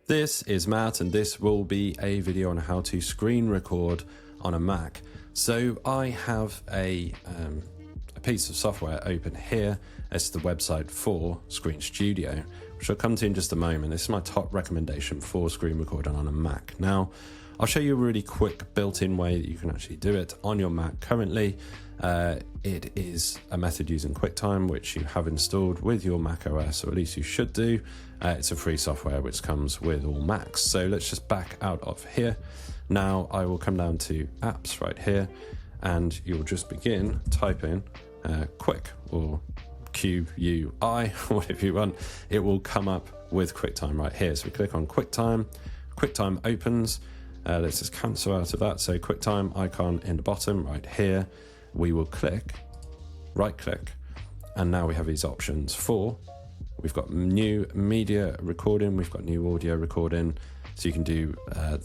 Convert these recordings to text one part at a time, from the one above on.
This is Matt, and this will be a video on how to screen record on a Mac. So I have a piece of software open here. It's the website for Screen Studio, which I'll come to in just a moment. This is my top recommendation for screen recording on a Mac. Now, I'll show you a really quick built-in way that you can actually do it on your Mac currently. It is a method using QuickTime, which you have installed with your Mac OS, or at least you should do. It's a free software which comes with all Macs. So let's just back out of here. Now I will come down to apps right here, and you'll just begin typing Quick or QUI, whatever you want. It will come up with QuickTime right here. So we click on QuickTime. QuickTime opens. Let's just cancel out of that. So QuickTime icon in the bottom right here. We will click, right click, and now we have these options for, we've got new media recording, we've got new audio recording, so you can do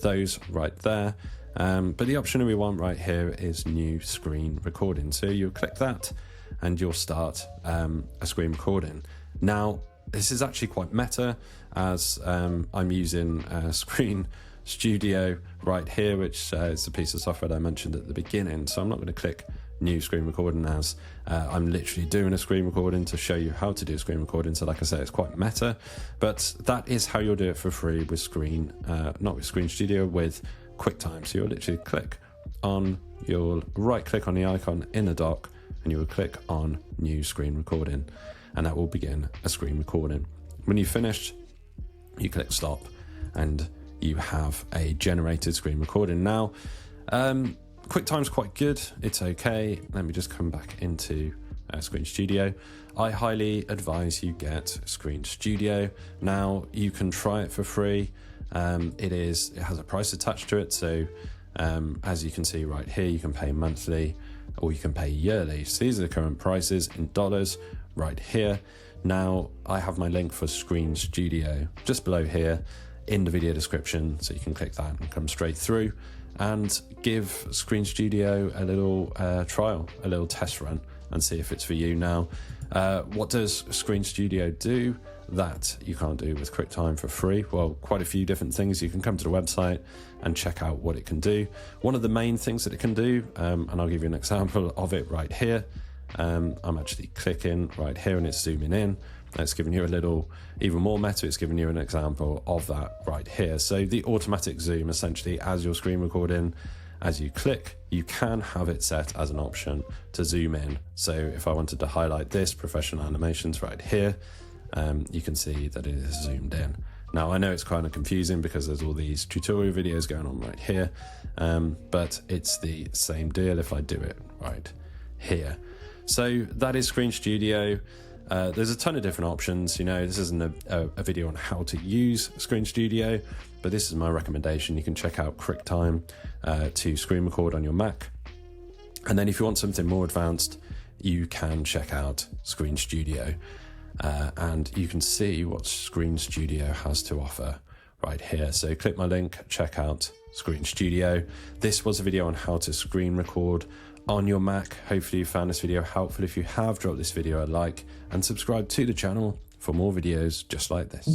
those right there. But the option we want right here is new screen recording. So you'll click that and you'll start a screen recording. Now, this is actually quite meta, as I'm using Screen Studio right here, which is a piece of software that I mentioned at the beginning. So I'm not going to click new screen recording, as I'm literally doing a screen recording to show you how to do a screen recording. So like I say, it's quite meta, but that is how you'll do it for free with not with Screen Studio, with QuickTime. So you'll literally click on, you'll right click on the icon in the dock, and you will click on new screen recording, and that will begin a screen recording. When you've finished, you click stop, and you have a generated screen recording. Now, QuickTime's quite good, it's okay. Let me just come back into Screen Studio. I highly advise you get Screen Studio. Now, you can try it for free. It has a price attached to it, so as you can see right here, you can pay monthly or you can pay yearly. So these are the current prices in dollars right here. Now, I have my link for Screen Studio just below here in the video description, so you can click that and come straight through and give Screen Studio a little trial, a little test run, and see if it's for you. Now, what does Screen Studio do that you can't do with QuickTime for free? Well, quite a few different things. You can come to the website and check out what it can do. One of the main things that it can do, and I'll give you an example of it right here. I'm actually clicking right here and it's zooming in. It's giving you a little, even more meta, it's giving you an example of that right here. So the automatic zoom, essentially, as your screen recording, as you click, you can have it set as an option to zoom in. So if I wanted to highlight this, professional animations right here, you can see that it is zoomed in. Now, I know it's kind of confusing because there's all these tutorial videos going on right here, but it's the same deal if I do it right here. So that is Screen Studio. There's a ton of different options. You know, this isn't a video on how to use Screen Studio, but this is my recommendation. You can check out QuickTime to screen record on your Mac. And then if you want something more advanced, you can check out Screen Studio. And you can see what Screen Studio has to offer right here. So click my link, check out Screen Studio. This was a video on how to screen record on your Mac. Hopefully you found this video helpful. If you have, drop this video a like and subscribe to the channel for more videos just like this.